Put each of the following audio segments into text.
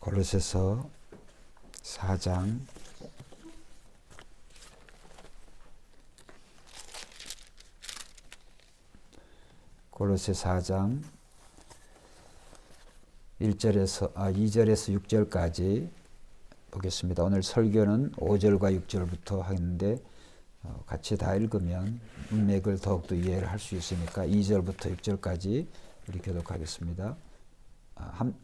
골로새서 4장 2절에서 6절까지 보겠습니다. 오늘 설교는 5절과 6절부터 하는데 같이 다 읽으면 문맥을 더욱더 이해를 할 수 있으니까 2절부터 6절까지 우리 교독하겠습니다.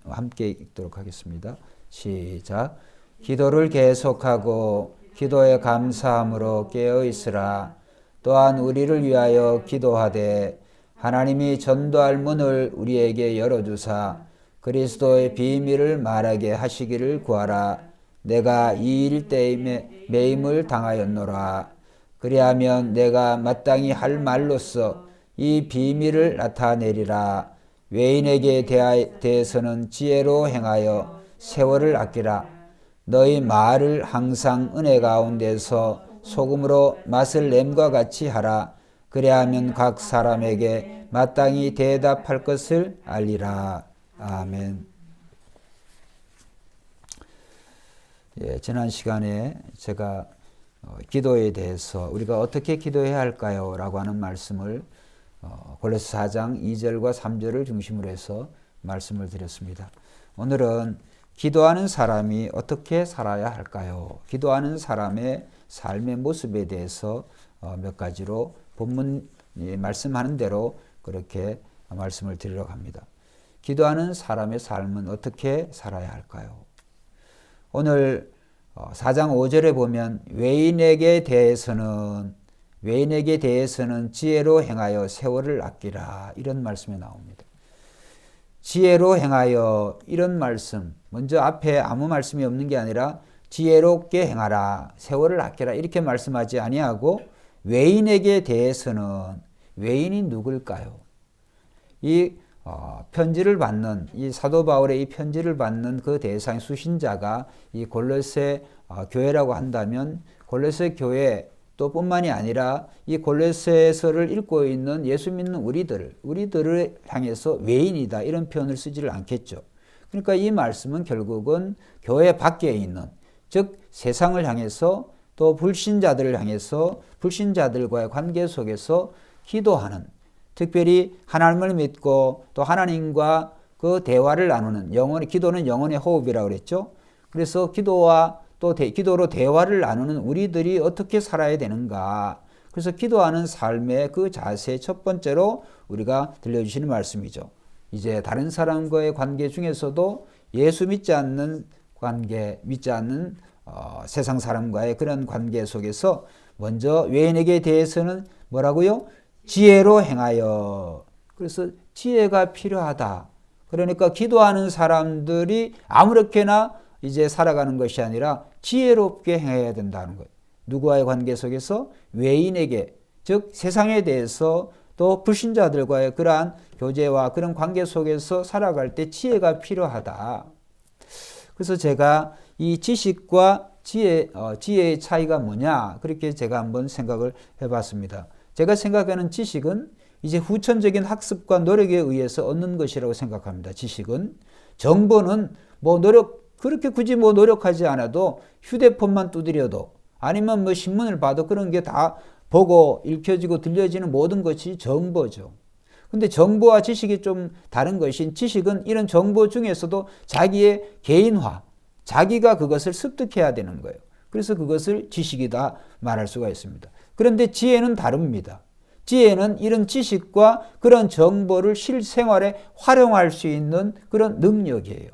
함께 읽도록 하겠습니다. 시작. 기도를 계속하고 기도에 감사함으로 깨어 있으라. 또한 우리를 위하여 기도하되 하나님이 전도할 문을 우리에게 열어주사 그리스도의 비밀을 말하게 하시기를 구하라. 내가 이 일 때에 매임을 당하였노라. 그리하면 내가 마땅히 할 말로써 이 비밀을 나타내리라. 외인에게 대해서는 지혜로 행하여 세월을 아끼라. 너희 말을 항상 은혜 가운데서 소금으로 맛을 냄과 같이 하라. 그리하면 각 사람에게 마땅히 대답할 것을 알리라. 아멘. 지난 시간에 제가 기도에 대해서 우리가 어떻게 기도해야 할까요? 라고 하는 말씀을 골로새 4장 2절과 3절을 중심으로 해서 말씀을 드렸습니다. 오늘은 기도하는 사람이 어떻게 살아야 할까요? 기도하는 사람의 삶의 모습에 대해서 몇 가지로 본문 말씀하는 대로 그렇게 말씀을 드리려고 합니다. 기도하는 사람의 삶은 어떻게 살아야 할까요? 오늘 4장 5절에 보면 외인에게 대해서는 지혜로 행하여 세월을 아끼라 이런 말씀이 나옵니다. 지혜로 행하여 이런 말씀, 먼저 앞에 아무 말씀이 없는 게 아니라 지혜롭게 행하라, 세월을 아끼라 이렇게 말씀하지 아니하고 외인에게 대해서는 외인이 누굴까요? 이 편지를 받는 이 사도 바울의 이 편지를 받는 그 대상의 수신자가 이 골로새 교회라고 한다면 골로새 교회 또 뿐만이 아니라 이 골로새서를 읽고 있는 예수 믿는 우리들을 향해서 외인이다 이런 표현을 쓰지를 않겠죠. 그러니까 이 말씀은 결국은 교회 밖에 있는 즉 세상을 향해서 또 불신자들을 향해서 불신자들과의 관계 속에서 기도하는 특별히 하나님을 믿고 또 하나님과 그 대화를 나누는 기도는 영혼의 호흡이라고 그랬죠. 그래서 기도로 대화를 나누는 우리들이 어떻게 살아야 되는가. 그래서 기도하는 삶의 그 자세 첫 번째로 우리가 들려주시는 말씀이죠. 이제 다른 사람과의 관계 중에서도 예수 믿지 않는 관계, 세상 사람과의 그런 관계 속에서 먼저 외인에게 대해서는 뭐라고요? 지혜로 행하여. 그래서 지혜가 필요하다. 그러니까 기도하는 사람들이 아무렇게나 이제 살아가는 것이 아니라 지혜롭게 행해야 된다는 거예요. 누구와의 관계 속에서? 외인에게, 즉 세상에 대해서 또 불신자들과의 그러한 교제와 그런 관계 속에서 살아갈 때 지혜가 필요하다. 그래서 제가 이 지식과 지혜의 차이가 뭐냐 그렇게 제가 한번 생각을 해봤습니다. 제가 생각하는 지식은 이제 후천적인 학습과 노력에 의해서 얻는 것이라고 생각합니다. 지식은. 정보는 그렇게 굳이 노력하지 않아도 휴대폰만 두드려도 아니면 신문을 봐도 그런 게 다 보고 읽혀지고 들려지는 모든 것이 정보죠. 근데 정보와 지식이 좀 다른 것인 지식은 이런 정보 중에서도 자기의 개인화, 자기가 그것을 습득해야 되는 거예요. 그래서 그것을 지식이다 말할 수가 있습니다. 그런데 지혜는 다릅니다. 지혜는 이런 지식과 그런 정보를 실생활에 활용할 수 있는 그런 능력이에요.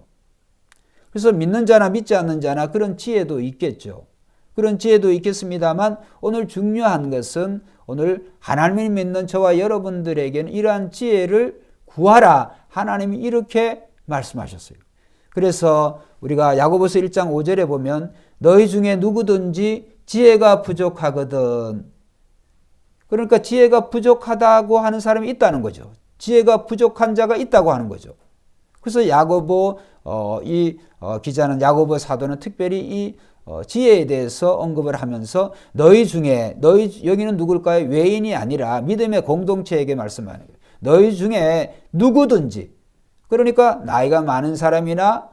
그래서 믿는 자나 믿지 않는 자나 그런 지혜도 있겠죠. 그런 지혜도 있겠습니다만 오늘 중요한 것은 오늘 하나님을 믿는 저와 여러분들에게는 이러한 지혜를 구하라. 하나님이 이렇게 말씀하셨어요. 그래서 우리가 야고보서 1장 5절에 보면 너희 중에 누구든지 지혜가 부족하거든. 그러니까 지혜가 부족하다고 하는 사람이 있다는 거죠. 지혜가 부족한 자가 있다고 하는 거죠. 그래서 기자는 야고보 사도는 특별히 이 지혜에 대해서 언급을 하면서 여기는 누굴까요? 외인이 아니라 믿음의 공동체에게 말씀하는 거예요. 너희 중에 누구든지 그러니까 나이가 많은 사람이나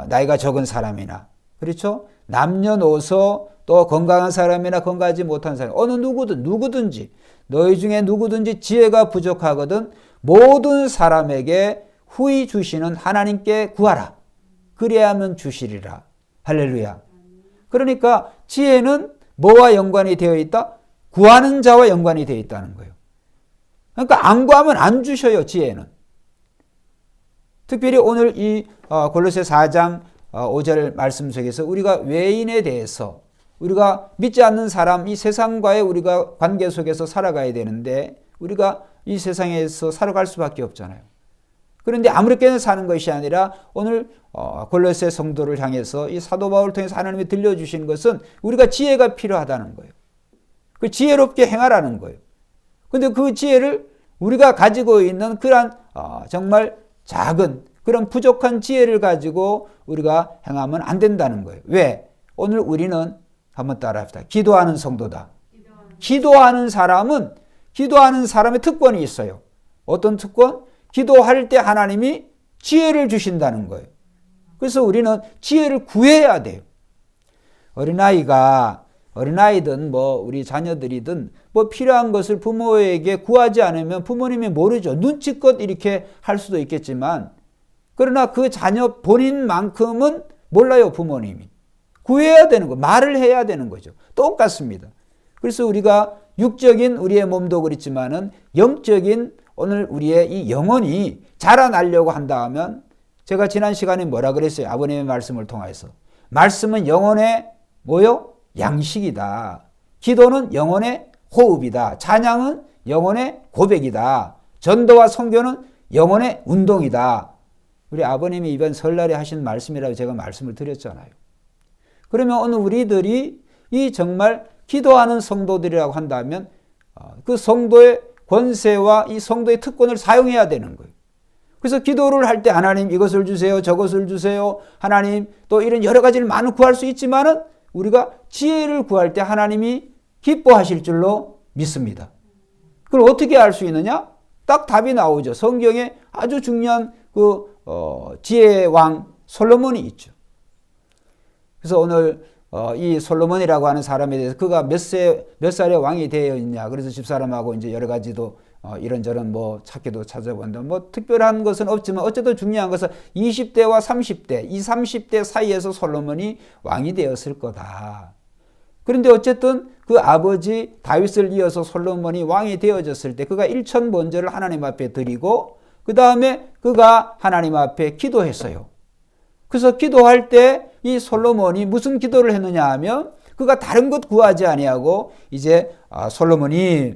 나이가 적은 사람이나, 그렇죠? 남녀노소 또 건강한 사람이나 건강하지 못한 사람, 어느 누구든지 너희 중에 누구든지 지혜가 부족하거든 모든 사람에게 후히 주시는 하나님께 구하라. 그래야만 주시리라. 할렐루야. 그러니까 지혜는 뭐와 연관이 되어 있다? 구하는 자와 연관이 되어 있다는 거예요. 그러니까 안 구하면 안 주셔요, 지혜는. 특별히 오늘 이 골로새 4장 5절 말씀 속에서 우리가 외인에 대해서, 우리가 믿지 않는 사람, 이 세상과의 우리가 관계 속에서 살아가야 되는데 우리가 이 세상에서 살아갈 수밖에 없잖아요. 그런데 아무렇게나 사는 것이 아니라 오늘 골로새 성도를 향해서 이 사도 바울을 통해서 하나님이 들려주신 것은 우리가 지혜가 필요하다는 거예요. 그 지혜롭게 행하라는 거예요. 그런데 그 지혜를 우리가 가지고 있는 그러한 정말 작은 그런 부족한 지혜를 가지고 우리가 행하면 안 된다는 거예요. 왜? 오늘 우리는 한번 따라합시다. 기도하는 성도다. 기도하는 사람은 기도하는 사람의 특권이 있어요. 어떤 특권? 기도할 때 하나님이 지혜를 주신다는 거예요. 그래서 우리는 지혜를 구해야 돼요. 어린아이든 우리 자녀들이든 필요한 것을 부모에게 구하지 않으면 부모님이 모르죠. 눈치껏 이렇게 할 수도 있겠지만, 그러나 그 자녀 본인만큼은 몰라요, 부모님이. 구해야 되는 거, 말을 해야 되는 거죠. 똑같습니다. 그래서 우리가 육적인 우리의 몸도 그렇지만은 영적인 오늘 우리의 이 영혼이 자라나려고 한다 하면, 제가 지난 시간에 뭐라 그랬어요? 아버님의 말씀을 통해서. 말씀은 영혼의 뭐요? 양식이다. 기도는 영혼의 호흡이다. 찬양은 영혼의 고백이다. 전도와 선교는 영혼의 운동이다. 우리 아버님이 이번 설날에 하신 말씀이라고 제가 말씀을 드렸잖아요. 그러면 오늘 우리들이 이 정말 기도하는 성도들이라고 한다면 그 성도의 권세와 이 성도의 특권을 사용해야 되는 거예요. 그래서 기도를 할 때 하나님 이것을 주세요, 저것을 주세요. 하나님 또 이런 여러 가지를 많이 구할 수 있지만은 우리가 지혜를 구할 때 하나님이 기뻐하실 줄로 믿습니다. 그걸 어떻게 알 수 있느냐? 딱 답이 나오죠. 성경에 아주 중요한 지혜의 왕 솔로몬이 있죠. 그래서 오늘 이 솔로몬이라고 하는 사람에 대해서 그가 몇 살의 왕이 되어 있냐. 그래서 집사람하고 이제 여러 가지도 이런저런 찾기도 찾아본다. 특별한 것은 없지만 어쨌든 중요한 것은 20대와 30대, 이 30대 사이에서 솔로몬이 왕이 되었을 거다. 그런데 어쨌든 그 아버지 다윗을 이어서 솔로몬이 왕이 되어졌을 때 그가 일천번제를 하나님 앞에 드리고 그 다음에 그가 하나님 앞에 기도했어요. 그래서 기도할 때 이 솔로몬이 무슨 기도를 했느냐 하면 그가 다른 것 구하지 아니하고 이제 솔로몬이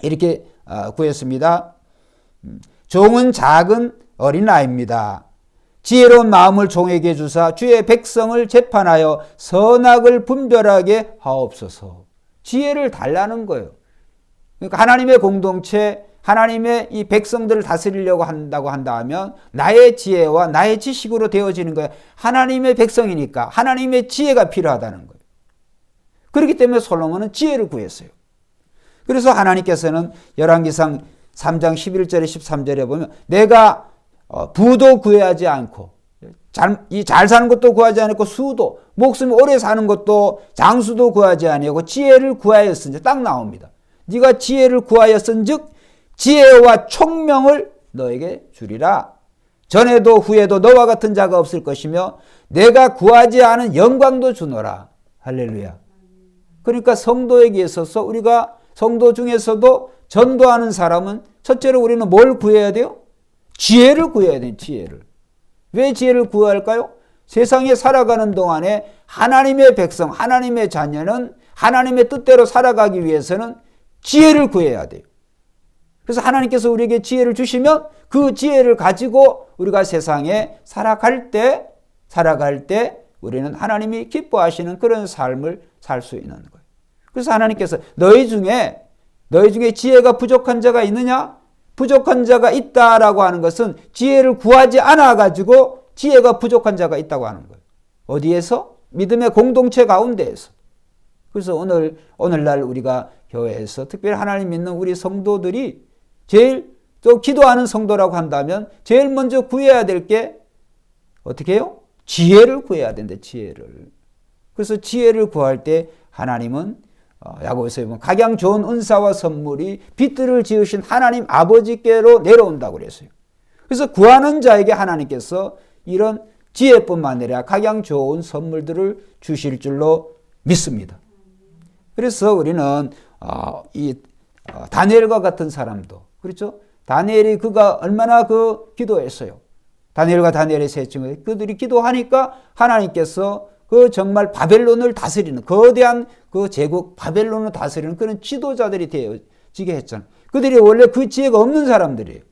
이렇게 구했습니다. 종은 작은 어린아이입니다. 지혜로운 마음을 종에게 주사 주의 백성을 재판하여 선악을 분별하게 하옵소서. 지혜를 달라는 거예요. 그러니까 하나님의 공동체, 하나님의 이 백성들을 다스리려고 한다고 한다면 나의 지혜와 나의 지식으로 되어지는 거예요. 하나님의 백성이니까 하나님의 지혜가 필요하다는 거예요. 그렇기 때문에 솔로몬은 지혜를 구했어요. 그래서 하나님께서는 열왕기상 3장 11절에 13절에 보면 내가 부도 구하지 않고 잘 사는 것도 구하지 않고 수도, 목숨이 오래 사는 것도 장수도 구하지 아니하고 지혜를 구하였은지 딱 나옵니다. 네가 지혜를 구하였은즉 지혜와 총명을 너에게 주리라. 전에도 후에도 너와 같은 자가 없을 것이며 내가 구하지 않은 영광도 주노라. 할렐루야. 그러니까 성도에게 있어서 우리가 성도 중에서도 전도하는 사람은 첫째로 우리는 뭘 구해야 돼요? 지혜를 구해야 돼요. 지혜를. 왜 지혜를 구할까요? 세상에 살아가는 동안에 하나님의 백성, 하나님의 자녀는 하나님의 뜻대로 살아가기 위해서는 지혜를 구해야 돼요. 그래서 하나님께서 우리에게 지혜를 주시면 그 지혜를 가지고 우리가 세상에 살아갈 때 우리는 하나님이 기뻐하시는 그런 삶을 살 수 있는 거예요. 그래서 하나님께서 너희 중에 지혜가 부족한 자가 있느냐? 부족한 자가 있다라고 하는 것은 지혜를 구하지 않아가지고 지혜가 부족한 자가 있다고 하는 거예요. 어디에서? 믿음의 공동체 가운데에서. 그래서 오늘날 우리가 교회에서 특별히 하나님 믿는 우리 성도들이 제일 또 기도하는 성도라고 한다면 제일 먼저 구해야 될 게 어떻게 해요? 지혜를 구해야 된대, 지혜를. 그래서 지혜를 구할 때 하나님은 야고보서에 보면 각양 좋은 은사와 선물이 빛들을 지으신 하나님 아버지께로 내려온다고 그랬어요. 그래서 구하는 자에게 하나님께서 이런 지혜뿐만 아니라 각양 좋은 선물들을 주실 줄로 믿습니다. 그래서 우리는 다니엘과 같은 사람도 그렇죠? 다니엘이 그가 얼마나 기도했어요. 다니엘과 다니엘의 세 친구 그들이 기도하니까 하나님께서 그 정말 바벨론을 다스리는 거대한 그 제국 바벨론을 다스리는 그런 지도자들이 되어지게 했잖아요. 그들이 원래 그 지혜가 없는 사람들이에요.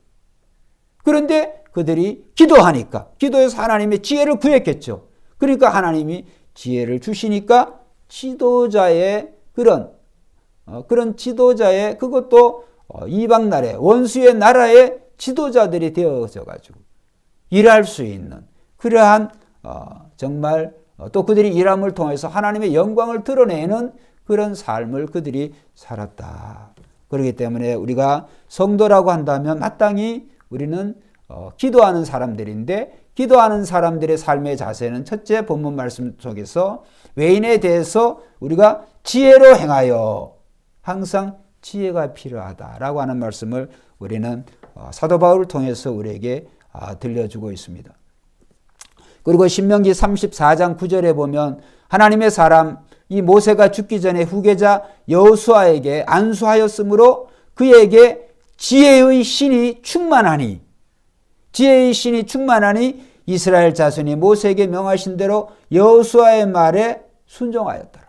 그런데 그들이 기도하니까 기도해서 하나님의 지혜를 구했겠죠. 그러니까 하나님이 지혜를 주시니까 지도자의 그런 지도자의 그것도 이방 나라의 원수의 나라의 지도자들이 되어져 가지고 일할 수 있는 그러한 정말 또 그들이 일함을 통해서 하나님의 영광을 드러내는 그런 삶을 그들이 살았다. 그렇기 때문에 우리가 성도라고 한다면 마땅히 우리는 기도하는 사람들인데 기도하는 사람들의 삶의 자세는 첫째 본문 말씀 속에서 외인에 대해서 우리가 지혜로 행하여 항상 지혜가 필요하다라고 하는 말씀을 우리는 사도 바울을 통해서 우리에게 들려주고 있습니다. 그리고 신명기 34장 9절에 보면 하나님의 사람 이 모세가 죽기 전에 후계자 여호수아에게 안수하였으므로 그에게 지혜의 신이 충만하니 이스라엘 자손이 모세에게 명하신 대로 여호수아의 말에 순종하였더라.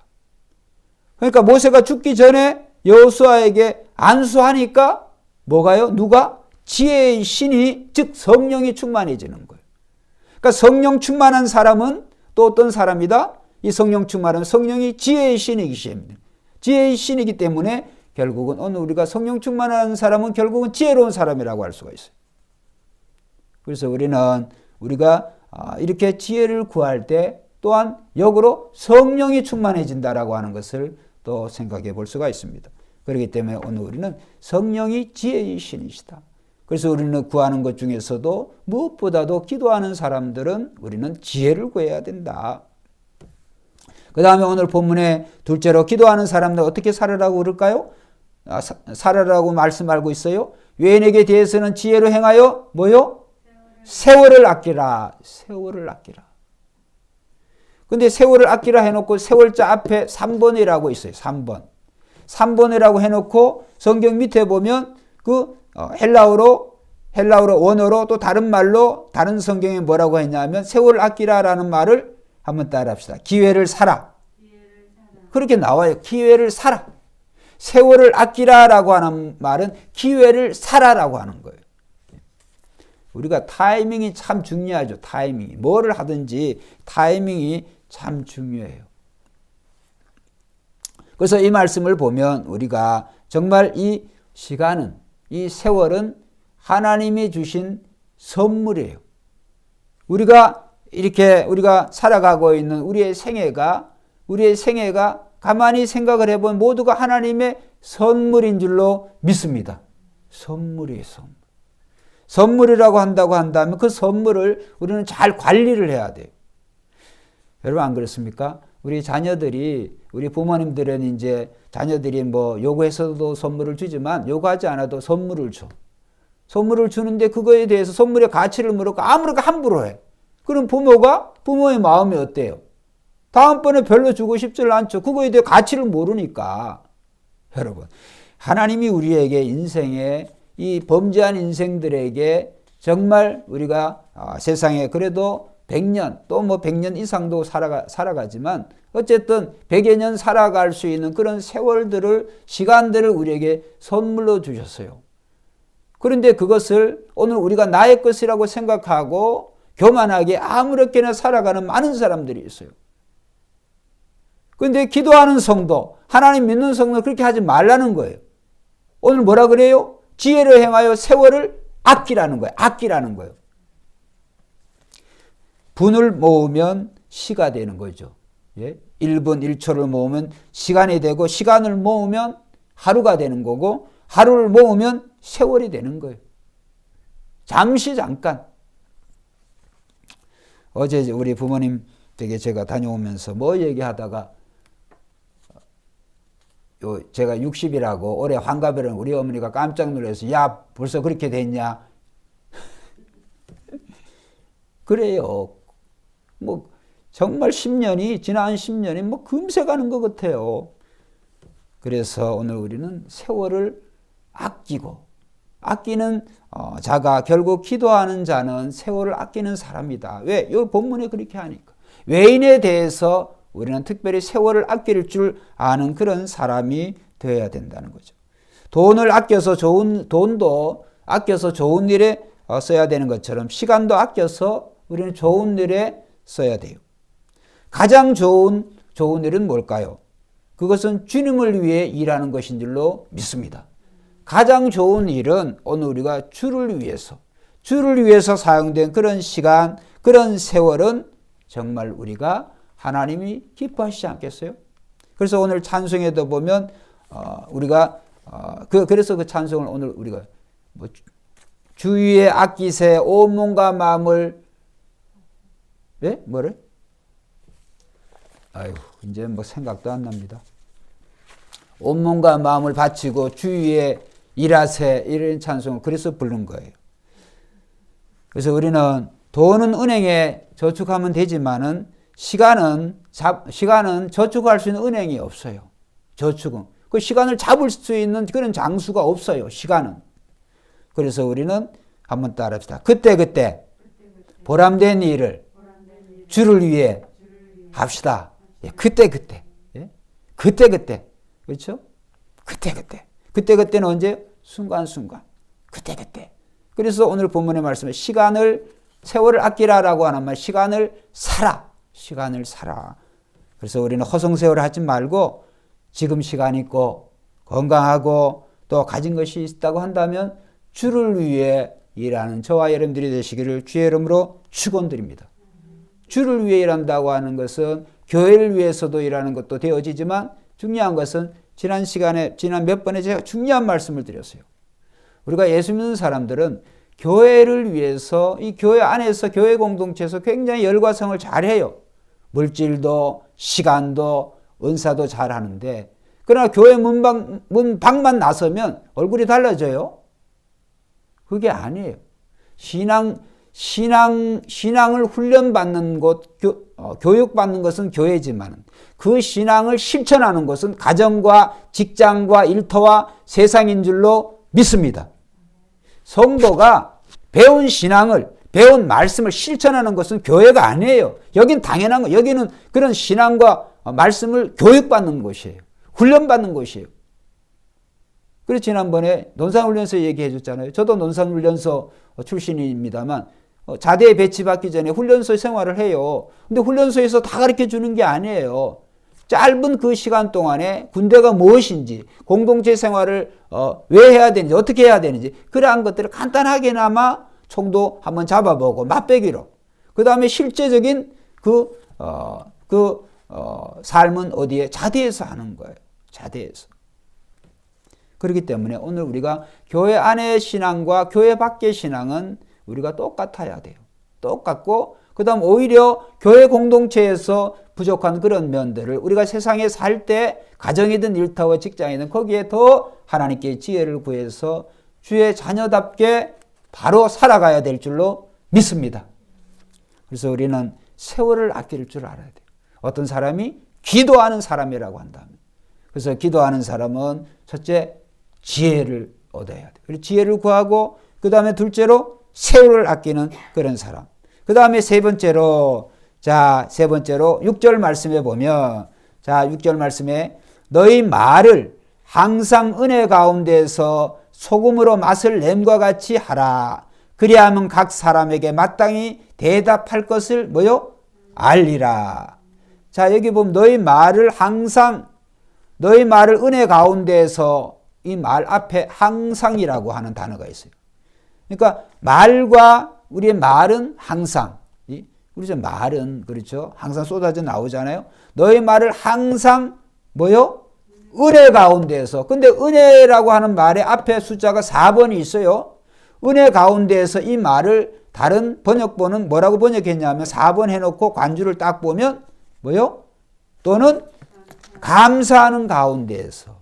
그러니까 모세가 죽기 전에 여호수아에게 안수하니까 뭐가요? 누가? 지혜의 신이 즉 성령이 충만해지는 거예요. 그러니까 성령 충만한 사람은 또 어떤 사람이다? 이 성령 충만한 성령이 지혜의 신이기 때문에 결국은 오늘 우리가 성령 충만한 사람은 결국은 지혜로운 사람이라고 할 수가 있어요. 그래서 우리가 이렇게 지혜를 구할 때 또한 역으로 성령이 충만해진다라고 하는 것을 또 생각해 볼 수가 있습니다. 그렇기 때문에 오늘 우리는 성령이 지혜의 신이시다. 그래서 우리는 구하는 것 중에서도 무엇보다도 기도하는 사람들은 우리는 지혜를 구해야 된다. 그 다음에 오늘 본문에 둘째로 기도하는 사람들 어떻게 살아라고 그럴까요? 살아라고 말씀하고 있어요. 외인에게 대해서는 지혜로 행하여 뭐요? 세월을 아끼라. 세월을 아끼라. 근데 세월을 아끼라 해놓고 세월자 앞에 3번이라고 있어요. 3번. 3번이라고 해놓고 성경 밑에 보면 그 헬라어로 원어로 또 다른 말로 다른 성경에 뭐라고 했냐면 세월을 아끼라라는 말을 한번 따라합시다. 기회를 사라. 그렇게 나와요. 기회를 사라. 세월을 아끼라라고 하는 말은 기회를 사라라고 하는 거예요. 우리가 타이밍이 참 중요하죠. 타이밍이. 뭐를 하든지 타이밍이 참 중요해요. 그래서 이 말씀을 보면 우리가 정말 이 시간은 이 세월은 하나님이 주신 선물이에요. 우리가 살아가고 있는 우리의 생애가 가만히 생각을 해보면 모두가 하나님의 선물인 줄로 믿습니다. 선물이에요, 선물. 선물이라고 한다고 한다면 그 선물을 우리는 잘 관리를 해야 돼요. 여러분 안 그렇습니까? 우리 부모님들은 이제 자녀들이 뭐 요구해서도 선물을 주지만 요구하지 않아도 선물을 줘. 선물을 주는데 그거에 대해서 선물의 가치를 물었고 아무렇게 함부로 해. 그럼 부모의 마음이 어때요? 다음번에 별로 주고 싶지 않죠. 그거에 대해 가치를 모르니까. 여러분, 하나님이 우리에게 인생에 이 범죄한 인생들에게 정말 우리가 세상에 그래도 100년 또 뭐 100년 이상도 살아가지만 어쨌든 100여 년 살아갈 수 있는 그런 시간들을 우리에게 선물로 주셨어요. 그런데 그것을 오늘 우리가 나의 것이라고 생각하고 교만하게 아무렇게나 살아가는 많은 사람들이 있어요. 그런데 기도하는 성도, 하나님 믿는 성도 그렇게 하지 말라는 거예요. 오늘 뭐라 그래요? 지혜를 행하여 세월을 아끼라는 거예요. 아끼라는 거예요. 분을 모으면 시가 되는 거죠. 1분 1초를 모으면 시간이 되고 시간을 모으면 하루가 되는 거고 하루를 모으면 세월이 되는 거예요. 잠깐. 어제 우리 부모님 댁에 제가 다녀오면서 뭐 얘기하다가 제가 60이라고 올해 환갑이라는 우리 어머니가 깜짝 놀라서 야 벌써 그렇게 됐냐. 그래요. 뭐 정말 10년이 지난 10년이 뭐 금세 가는 것 같아요. 그래서 오늘 우리는 세월을 아끼는 자가 결국 기도하는 자는 세월을 아끼는 사람이다. 왜? 이 본문에 그렇게 하니까. 외인에 대해서 우리는 특별히 세월을 아낄 줄 아는 그런 사람이 되어야 된다는 거죠. 돈도 아껴서 좋은 일에 써야 되는 것처럼 시간도 아껴서 우리는 좋은 일에 써야 돼요. 가장 좋은 일은 뭘까요? 그것은 주님을 위해 일하는 것인 줄로 믿습니다. 가장 좋은 일은 오늘 우리가 주를 위해서 사용된 그런 시간, 그런 세월은 정말 우리가 하나님이 기뻐하시지 않겠어요? 그래서 오늘 찬송에도 보면 그래서 그 찬송을 오늘 우리가 주 위에 아끼세 온 몸과 마음을 뭐래? 아유 이제 뭐 생각도 안 납니다. 온 몸과 마음을 바치고 주 위에 일하세 이런 찬송을 그래서 부른 거예요. 그래서 우리는 돈은 은행에 저축하면 되지만은 시간은 저축할 수 있는 은행이 없어요. 저축은 그 시간을 잡을 수 있는 그런 장수가 없어요. 시간은. 그래서 우리는 한번 따라합시다. 그때 보람된 일을 주를 위해 합시다. 예, 그때. 예? 그때. 그렇죠? 그때는 언제? 순간순간. 그때. 그래서 오늘 본문의 말씀에 세월을 아끼라라고 하는 말, 시간을 살아. 그래서 우리는 허송세월을 하지 말고 지금 시간 있고 건강하고 또 가진 것이 있다고 한다면 주를 위해 일하는 저와 여러분들이 되시기를 주의 이름으로 축원드립니다. 주를 위해 일한다고 하는 것은 교회를 위해서도 일하는 것도 되어지지만 중요한 것은 지난 몇 번에 제가 중요한 말씀을 드렸어요. 우리가 예수 믿는 사람들은 교회를 위해서 이 교회 안에서 교회 공동체에서 굉장히 열과성을 잘해요. 물질도 시간도 은사도 잘하는데 그러나 교회 문밖만 나서면 얼굴이 달라져요? 그게 아니에요. 신앙을 훈련받는 곳, 교육받는 것은 교회지만 그 신앙을 실천하는 것은 가정과 직장과 일터와 세상인 줄로 믿습니다. 성도가 배운 말씀을 실천하는 것은 교회가 아니에요. 여긴 당연한 거. 여기는 그런 신앙과 말씀을 교육받는 곳이에요. 훈련받는 곳이에요. 그래서 지난번에 논산훈련소 얘기해 줬잖아요. 저도 논산훈련소 출신입니다만 자대에 배치받기 전에 훈련소 생활을 해요. 근데 훈련소에서 다 가르쳐 주는 게 아니에요. 짧은 그 시간 동안에 군대가 무엇인지, 공동체 생활을 왜 해야 되는지, 어떻게 해야 되는지 그러한 것들을 간단하게나마 총도 한번 잡아보고 맛배기로. 그 다음에 실제적인 삶은 어디에? 자대에서 하는 거예요. 자대에서. 그렇기 때문에 오늘 우리가 교회 안의 신앙과 교회 밖의 신앙은 우리가 똑같아야 돼요. 똑같고 그 다음 오히려 교회 공동체에서 부족한 그런 면들을 우리가 세상에 살 때 가정이든 일터와 직장이든 거기에 더 하나님께 지혜를 구해서 주의 자녀답게 바로 살아가야 될 줄로 믿습니다. 그래서 우리는 세월을 아낄 줄 알아야 돼요. 어떤 사람이 기도하는 사람이라고 한다면 그래서 기도하는 사람은 첫째 지혜를 얻어야 돼요. 그리고 지혜를 구하고 그 다음에 둘째로 세월을 아끼는 그런 사람. 그 다음에 세 번째로 6절 말씀에 보면 6절 말씀에 너희 말을 항상 은혜 가운데서 소금으로 맛을 냄과 같이 하라. 그리하면 각 사람에게 마땅히 대답할 것을 알리라. 자, 여기 보면 너희 말을 은혜 가운데서 이 말 앞에 항상이라고 하는 단어가 있어요. 그러니까 우리의 말은 항상, 우리 말은 그렇죠. 항상 쏟아져 나오잖아요. 너희 말을 항상 은혜 가운데서. 근데 은혜라고 하는 말의 앞에 숫자가 4번이 있어요. 은혜 가운데에서 이 말을 다른 번역본은 뭐라고 번역했냐면 4번 해놓고 관주를 딱 보면 뭐요? 또는 감사하는 가운데에서.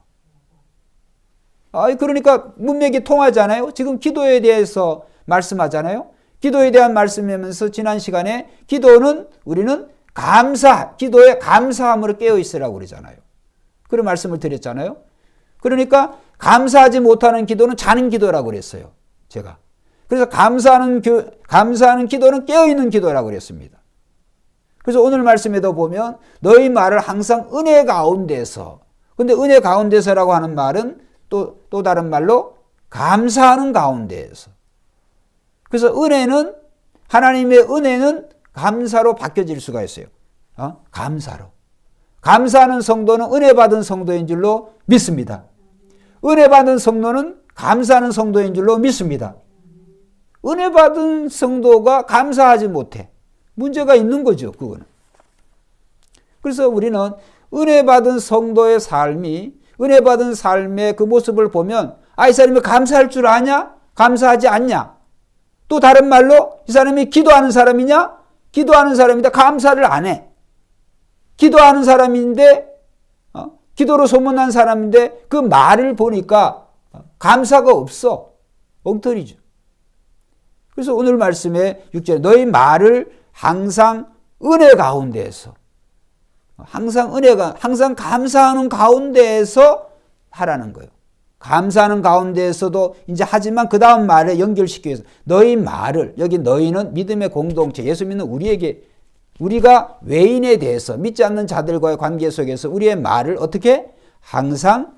그러니까 문맥이 통하잖아요. 지금 기도에 대해서 말씀하잖아요. 기도에 대한 말씀이면서 지난 시간에 기도는 우리는 기도에 감사함으로 깨어 있으라고 그러잖아요. 그런 말씀을 드렸잖아요. 그러니까 감사하지 못하는 기도는 자는 기도라고 그랬어요. 제가. 그래서 감사하는 기도는 깨어있는 기도라고 그랬습니다. 그래서 오늘 말씀에도 보면 너희 말을 항상 은혜 가운데서, 근데 은혜 가운데서라고 하는 말은 또 다른 말로 감사하는 가운데에서. 그래서 하나님의 은혜는 감사로 바뀌어질 수가 있어요. 감사로. 감사하는 성도는 은혜 받은 성도인 줄로 믿습니다. 은혜 받은 성도는 감사하는 성도인 줄로 믿습니다. 은혜 받은 성도가 감사하지 못해. 문제가 있는 거죠, 그거는. 그래서 우리는 은혜 받은 성도의 삶이, 은혜 받은 삶의 그 모습을 보면, 이 사람이 감사할 줄 아냐? 감사하지 않냐? 또 다른 말로, 이 사람이 기도하는 사람이냐? 기도하는 사람인데 감사를 안 해. 기도하는 사람인데, 기도로 소문난 사람인데 그 말을 보니까 감사가 없어. 엉터리죠. 그래서 오늘 말씀에 6절에 너희 말을 항상 은혜 가운데에서, 항상 감사하는 가운데에서 하라는 거예요. 감사하는 가운데에서도 이제 하지만 그 다음 말에 연결시키기 위해서 너희 말을, 여기 너희는 믿음의 공동체, 예수 믿는 우리가 외인에 대해서 믿지 않는 자들과의 관계 속에서 우리의 말을 어떻게? 항상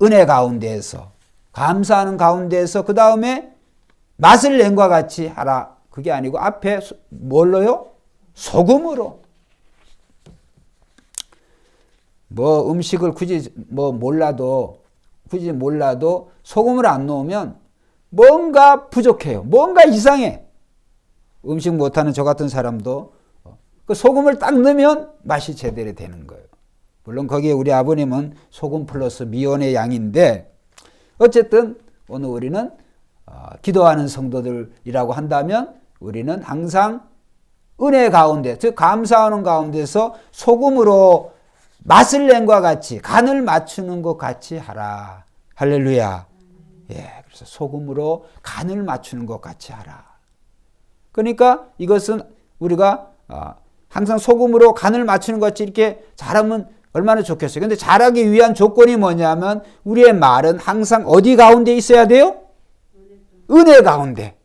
은혜 가운데에서, 감사하는 가운데에서 그 다음에 맛을 낸과 같이 하라. 그게 아니고 앞에 뭘로요? 소금으로. 음식을 굳이 몰라도 소금을 안 넣으면 뭔가 부족해요. 뭔가 이상해. 음식 못하는 저 같은 사람도 그 소금을 딱 넣으면 맛이 제대로 되는 거예요. 물론 거기에 우리 아버님은 소금 플러스 미원의 양인데, 어쨌든 오늘 우리는 기도하는 성도들이라고 한다면 우리는 항상 은혜 가운데, 즉 감사하는 가운데서 소금으로 맛을 낸과 같이, 간을 맞추는 것 같이 하라. 할렐루야. 그래서 소금으로 간을 맞추는 것 같이 하라. 그러니까 이것은 우리가 항상 소금으로 간을 맞추는 것 같이 이렇게 잘하면 얼마나 좋겠어요. 근데 잘하기 위한 조건이 뭐냐면 우리의 말은 항상 어디 가운데 있어야 돼요? 은혜 가운데.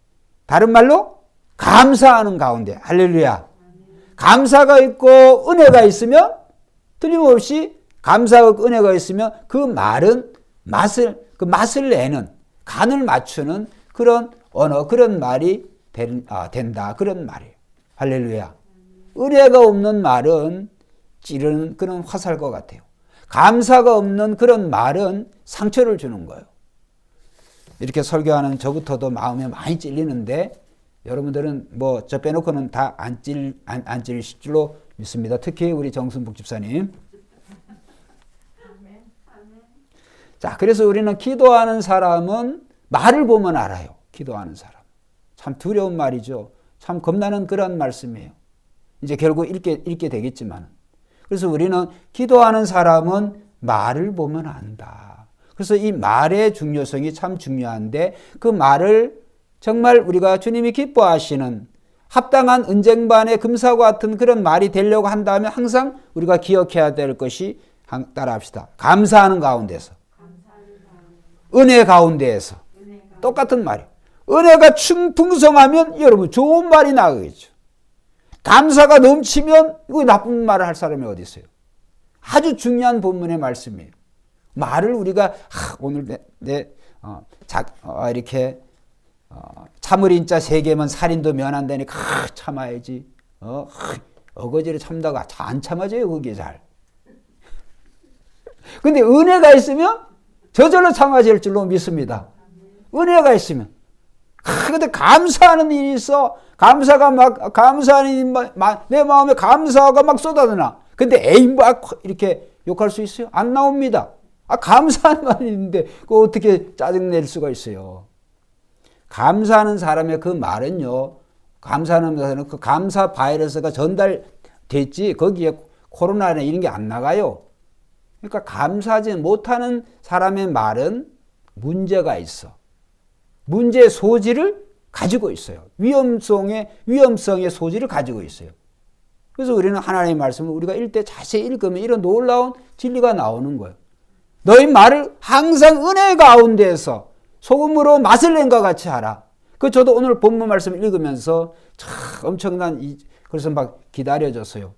다른 말로 감사하는 가운데. 할렐루야. 감사가 있고 은혜가 있으면, 틀림없이 감사와 은혜가 있으면 그 말은 맛을 내는, 간을 맞추는 그런 언어, 그런 말이 된다. 그런 말이에요. 할렐루야. 은혜가 없는 말은 찌르는 그런 화살과 같아요. 감사가 없는 그런 말은 상처를 주는 거예요. 이렇게 설교하는 저부터도 마음에 많이 찔리는데 여러분들은 저 빼놓고는 다 안 찔리실 줄로 믿습니다. 특히 우리 정순복 집사님. 자, 그래서 우리는 기도하는 사람은 말을 보면 알아요. 기도하는 사람. 참 두려운 말이죠. 참 겁나는 그런 말씀이에요. 이제 결국 읽게 되겠지만. 그래서 우리는 기도하는 사람은 말을 보면 안다. 그래서 이 말의 중요성이 참 중요한데 그 말을 정말 우리가 주님이 기뻐하시는 합당한 은쟁반의 금사와 같은 그런 말이 되려고 한다면 항상 우리가 기억해야 될 것이, 따라합시다. 감사하는 가운데서. 은혜 가운데에서. 똑같은 말이에요. 은혜가 풍성하면 여러분 좋은 말이 나오겠죠. 감사가 넘치면 이거 나쁜 말을 할 사람이 어디 있어요? 아주 중요한 본문의 말씀이에요. 말을 우리가 오늘 이렇게 참을 인자 3개면 살인도 면한다니까 참아야지. 어거지를 참다가 안 참아져요. 그게 잘. 근데 은혜가 있으면 저절로 참아질 줄로 믿습니다. 은혜가 있으면. 근데 감사하는 일이 있어. 감사하는 내 마음에 감사가 막 쏟아지나. 근데 이렇게 욕할 수 있어요? 안 나옵니다. 감사하는 말이 있는데 그거 어떻게 짜증낼 수가 있어요? 감사하는 사람의 그 말은요, 감사하는 것은 그 감사 바이러스가 전달됐지 거기에 코로나나 이런 게 안 나가요. 그러니까 감사하지 못하는 사람의 말은 문제가 있어. 문제의 소지를 가지고 있어요. 위험성의 소지를 가지고 있어요. 그래서 우리는 하나님의 말씀을 우리가 읽을 때 자세히 읽으면 이런 놀라운 진리가 나오는 거예요. 너희 말을 항상 은혜 가운데에서 소금으로 맛을 낸 것 같이 하라. 저도 오늘 본문 말씀 읽으면서 참 엄청난 그래서 막 기다려졌어요.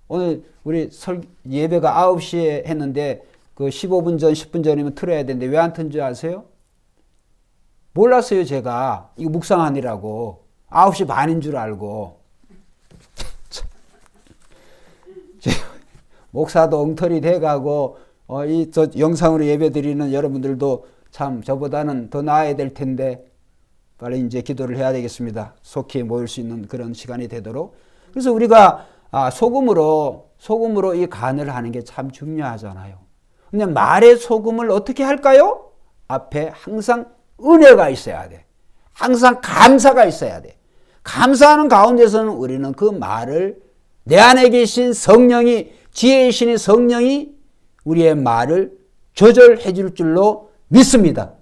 오늘 우리 예배가 9시에 했는데 그 15분 전, 10분 전이면 틀어야 되는데 왜 안 튼 줄 아세요? 몰랐어요, 제가. 이거 묵상하느라고. 9시 반인 줄 알고. 목사도 엉터리 돼가고, 저 영상으로 예배 드리는 여러분들도 참 저보다는 더 나아야 될 텐데, 빨리 이제 기도를 해야 되겠습니다. 속히 모일 수 있는 그런 시간이 되도록. 그래서 우리가 소금으로 이 간을 하는 게 참 중요하잖아요. 근데 말의 소금을 어떻게 할까요? 앞에 항상 은혜가 있어야 돼. 항상 감사가 있어야 돼. 감사하는 가운데서는 우리는 그 말을 내 안에 계신 성령이 지혜의 신의 성령이 우리의 말을 조절해 줄 줄로 믿습니다.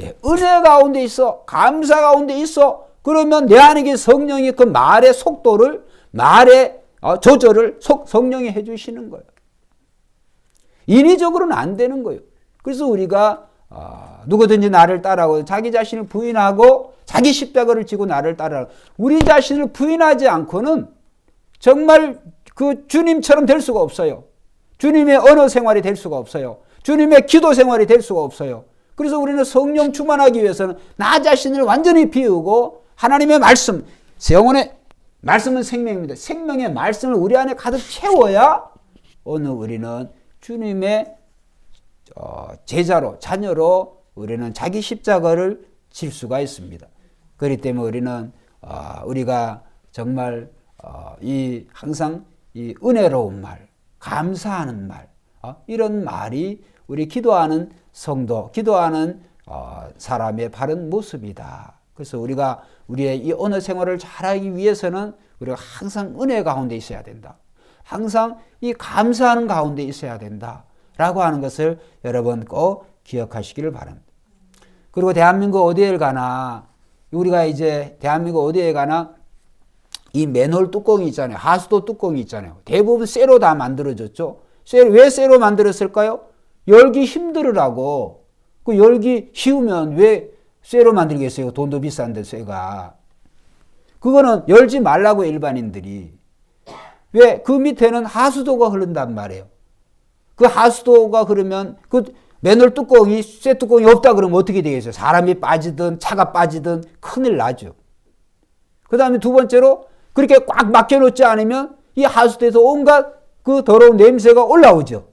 예, 은혜 가운데 있어. 감사 가운데 있어. 그러면 내 안에 계신 성령이 그 말의 속도를 말의 조절을 성령이 해 주시는 거예요. 인위적으로는 안 되는 거예요. 그래서 우리가 누구든지 나를 따라오고 자기 자신을 부인하고 자기 십자가를 지고 나를 따라오고 우리 자신을 부인하지 않고는 정말 그 주님처럼 될 수가 없어요. 주님의 언어 생활이 될 수가 없어요. 주님의 기도 생활이 될 수가 없어요. 그래서 우리는 성령 충만하기 위해서는 나 자신을 완전히 비우고 하나님의 말씀, 영혼의 말씀은 생명입니다. 생명의 말씀을 우리 안에 가득 채워야 오늘 우리는 주님의 제자로, 자녀로 우리는 자기 십자가를 질 수가 있습니다. 그렇기 때문에 우리는 우리가 정말 항상 이 은혜로운 말, 감사하는 말, 이런 말이 우리 기도하는 성도, 기도하는 사람의 바른 모습이다. 그래서 우리가 우리의 이 언어 생활을 잘하기 위해서는 우리가 항상 은혜 가운데 있어야 된다. 항상 이 감사하는 가운데 있어야 된다. 라고 하는 것을 여러분 꼭 기억하시기를 바랍니다. 그리고 대한민국 어디에 가나, 우리가 이제 대한민국 어디에 가나 이 맨홀 뚜껑이 있잖아요. 하수도 뚜껑이 있잖아요. 대부분 쇠로 다 만들어졌죠. 왜 쇠로 만들었을까요? 열기 힘들으라고. 그 열기 쉬우면 왜 쇠로 만들겠어요? 돈도 비싼데 쇠가. 그거는 열지 말라고 일반인들이. 왜? 그 밑에는 하수도가 흐른단 말이에요. 그 하수도가 흐르면 그 맨홀 뚜껑이 쇠 뚜껑이 없다 그러면 어떻게 되겠어요? 사람이 빠지든 차가 빠지든 큰일 나죠. 그 다음에 두 번째로 그렇게 꽉 막혀놓지 않으면 이 하수도에서 온갖 그 더러운 냄새가 올라오죠.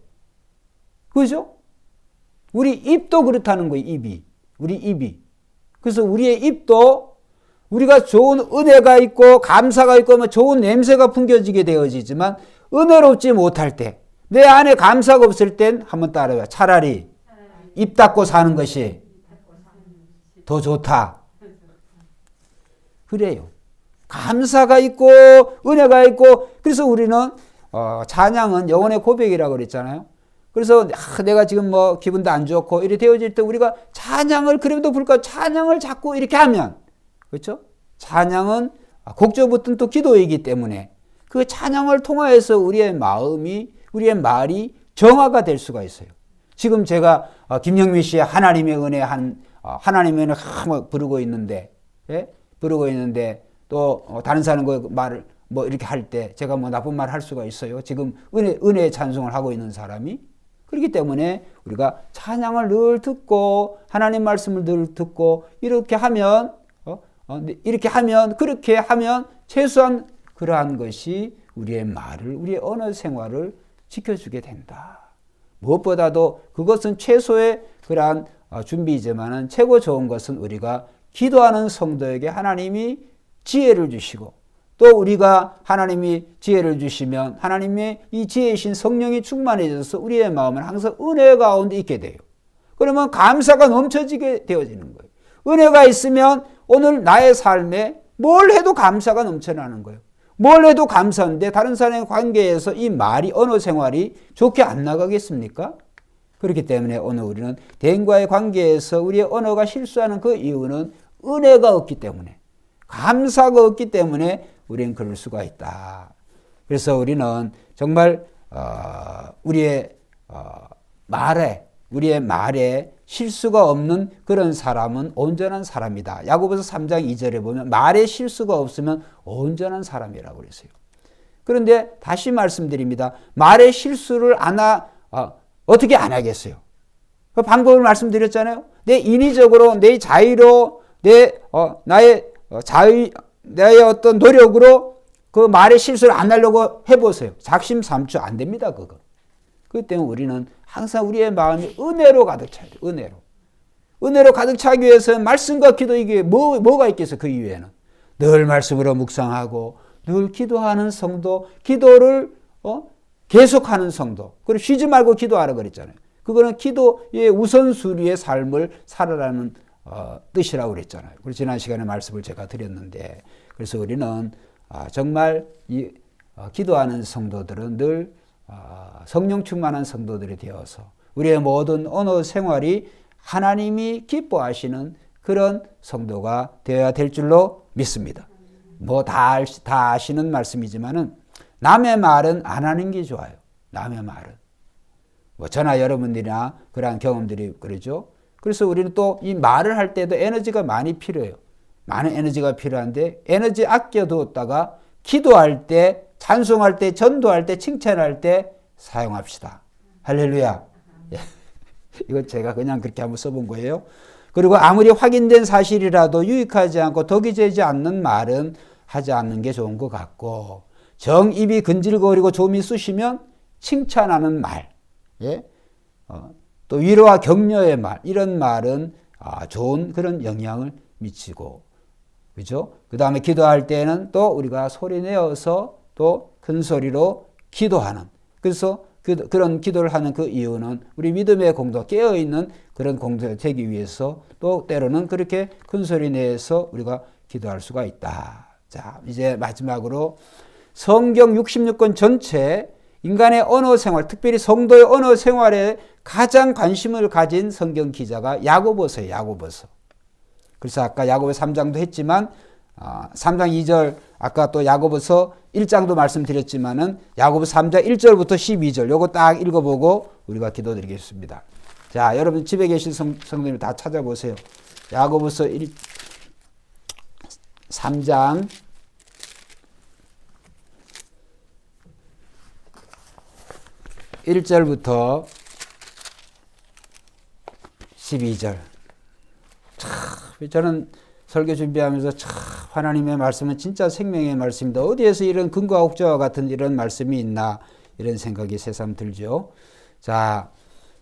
그죠? 우리 입도 그렇다는 거예요. 우리 입이. 그래서 우리의 입도 우리가 좋은 은혜가 있고 감사가 있고 좋은 냄새가 풍겨지게 되어지지만 은혜롭지 못할 때, 내 안에 감사가 없을 땐 한번 따라해요. 차라리 입 닫고 사는 것이 더 좋다. 그래요. 감사가 있고 은혜가 있고, 그래서 우리는 찬양은 영혼의 고백이라고 그랬잖아요. 그래서 내가 지금 뭐 기분도 안 좋고 이렇게 되어질 때 우리가 찬양을, 그럼에도 불구하고 찬양을 자꾸 이렇게 하면, 그렇죠? 찬양은 곡조 붙은 또 기도이기 때문에 그 찬양을 통하여서 우리의 마음이, 우리의 말이 정화가 될 수가 있어요. 지금 제가 김영민 씨의 하나님의 은혜 하나님의 은혜 부르고 있는데, 예? 부르고 있는데 또 다른 사람 그 말을 뭐 이렇게 할 때 제가 뭐 나쁜 말 할 수가 있어요. 지금 은혜의 찬송을 하고 있는 사람이. 그렇기 때문에 우리가 찬양을 늘 듣고 하나님 말씀을 늘 듣고 이렇게 하면 그렇게 하면 최소한 그러한 것이 우리의 말을, 우리의 언어 생활을 지켜주게 된다. 무엇보다도 그것은 최소의 그러한 준비이지만은 최고 좋은 것은 우리가 기도하는 성도에게 하나님이 지혜를 주시고, 또 우리가 하나님이 지혜를 주시면 하나님의 이 지혜이신 성령이 충만해져서 우리의 마음은 항상 은혜 가운데 있게 돼요. 그러면 감사가 넘쳐지게 되어지는 거예요. 은혜가 있으면 오늘 나의 삶에 뭘 해도 감사가 넘쳐나는 거예요. 뭘 해도 감사한데 다른 사람의 관계에서 이 말이 언어 생활이 좋게 안 나가겠습니까? 그렇기 때문에 오늘 우리는 대인과의 관계에서 우리의 언어가 실수하는 그 이유는 은혜가 없기 때문에, 감사가 없기 때문에 우리는 그럴 수가 있다. 그래서 우리는 정말 우리의 말에 실수가 없는 그런 사람은 온전한 사람이다. 야고보서 3장 2절에 보면 말에 실수가 없으면 온전한 사람이라고 그랬어요. 그런데 다시 말씀드립니다. 말에 실수를 어떻게 안 하겠어요? 그 방법을 말씀드렸잖아요. 내 인위적으로, 내 자의로, 나의 어떤 노력으로 그 말에 실수를 안 하려고 해보세요. 작심삼초 안 됩니다, 그거. 그렇기 때문에 우리는 항상 우리의 마음이 은혜로 가득 차야 돼요. 은혜로 가득 차기 위해서는 말씀과 기도, 이게 뭐가 있겠어요, 그 이외에는. 늘 말씀으로 묵상하고, 늘 기도하는 성도, 기도를 계속하는 성도, 그리고 쉬지 말고 기도하라 그랬잖아요. 그거는 기도의 우선순위의 삶을 살아라는 뜻이라고 그랬잖아요. 그래서 지난 시간에 말씀을 제가 드렸는데, 그래서 우리는 정말 기도하는 성도들은 늘 성령 충만한 성도들이 되어서 우리의 모든 언어 생활이 하나님이 기뻐하시는 그런 성도가 되어야 될 줄로 믿습니다. 다 아시는 말씀이지만은 남의 말은 안 하는 게 좋아요. 남의 말은. 저나 여러분들이나 그러한 경험들이 그러죠. 그래서 우리는 또 이 말을 할 때도 에너지가 많이 필요해요. 많은 에너지가 필요한데 에너지 아껴두었다가 기도할 때, 찬송할 때, 전도할 때, 칭찬할 때 사용합시다. 할렐루야. 이건 제가 그냥 그렇게 한번 써본 거예요. 그리고 아무리 확인된 사실이라도 유익하지 않고 덕이 되지 않는 말은 하지 않는 게 좋은 것 같고, 입이 근질거리고 좀이 쑤시면 칭찬하는 말, 또 위로와 격려의 말, 이런 말은 좋은 그런 영향을 미치고, 그죠? 그 다음에 기도할 때는 또 우리가 소리 내어서 또 큰 소리로 기도하는, 그래서 그런 기도를 하는 그 이유는 우리 믿음의 공동, 깨어있는 그런 공동이 되기 위해서, 또 때로는 그렇게 큰 소리 내서 우리가 기도할 수가 있다. 자, 이제 마지막으로 성경 66권 전체 인간의 언어 생활, 특별히 성도의 언어 생활에 가장 관심을 가진 성경 기자가 야고보서예요. 야고보서. 그래서 아까 야고보서 3장도 했지만 3장 2절, 아까 또 야고보서 1장도 말씀드렸지만은 야고보서 3장 1절부터 12절 요거 딱 읽어보고 우리가 기도드리겠습니다. 자, 여러분 집에 계신 성도님 다 찾아보세요. 야고보서 3장 1절부터 12절. 저는 설교 준비하면서 하나님의 말씀은 진짜 생명의 말씀입니다. 어디에서 이런 근거와 옥저와 같은 이런 말씀이 있나, 이런 생각이 새삼 들죠. 자,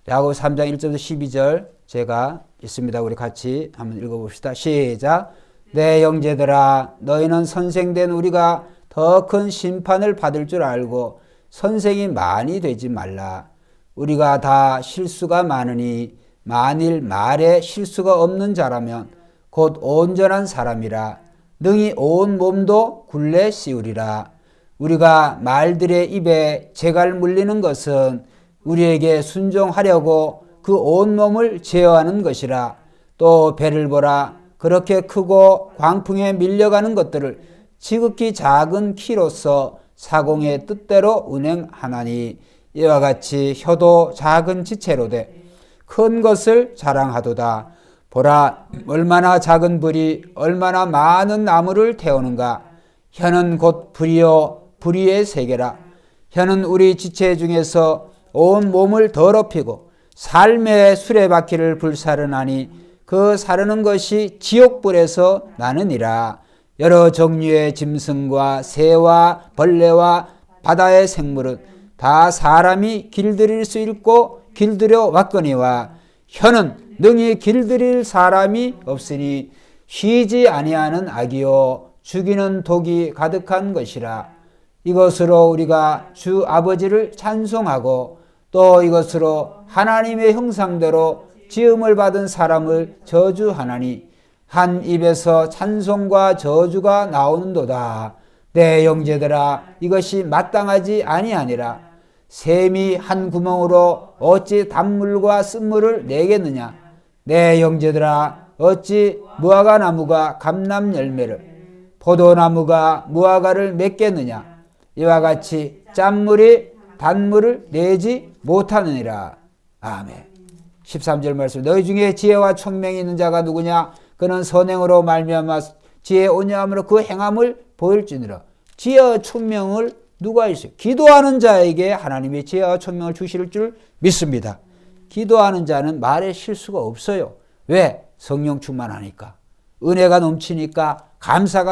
야고보서 3장 1절부터 12절 제가 있습니다. 우리 같이 한번 읽어봅시다. 시작. 내 형제들아, 너희는 선생된 우리가 더 큰 심판을 받을 줄 알고 선생이 많이 되지 말라. 우리가 다 실수가 많으니 만일 말에 실수가 없는 자라면 곧 온전한 사람이라 능히 온 몸도 굴레 씌우리라. 우리가 말들의 입에 재갈 물리는 것은 우리에게 순종하려고 그 온 몸을 제어하는 것이라. 또 배를 보라. 그렇게 크고 광풍에 밀려가는 것들을 지극히 작은 키로서 사공의 뜻대로 운행하나니, 이와 같이 혀도 작은 지체로 돼 큰 것을 자랑하도다. 보라, 얼마나 작은 불이 얼마나 많은 나무를 태우는가. 혀는 곧 불이요 불의의 세계라. 혀는 우리 지체 중에서 온 몸을 더럽히고 삶의 수레바퀴를 불사르나니 그 사르는 것이 지옥불에서 나느니라. 여러 종류의 짐승과 새와 벌레와 바다의 생물은 다 사람이 길들일 수 있고 길들여 왔거니와 혀는 능히 길들일 사람이 없으니 쉬지 아니하는 악이요 죽이는 독이 가득한 것이라. 이것으로 우리가 주 아버지를 찬송하고 또 이것으로 하나님의 형상대로 지음을 받은 사람을 저주하나니, 한 입에서 찬송과 저주가 나오는도다. 내 형제들아 이것이 마땅하지 아니하니라. 샘이 한 구멍으로 어찌 단물과 쓴물을 내겠느냐. 내 형제들아 어찌 무화과 나무가 감람 열매를 포도나무가 무화과를 맺겠느냐. 이와 같이 짠물이 단물을 내지 못하느니라. 아멘. 13절 말씀. 너희 중에 지혜와 총명이 있는 자가 누구냐. 그는 선행으로 말미암아 지혜 온유함으로 그 행함을 보일지니라. 지혜와 총명을 누가 있어요? 기도하는 자에게 하나님이 지혜와 총명을 주실 줄 믿습니다. 기도하는 자는 말에 실수가 없어요. 왜? 성령 충만하니까. 은혜가 넘치니까, 감사가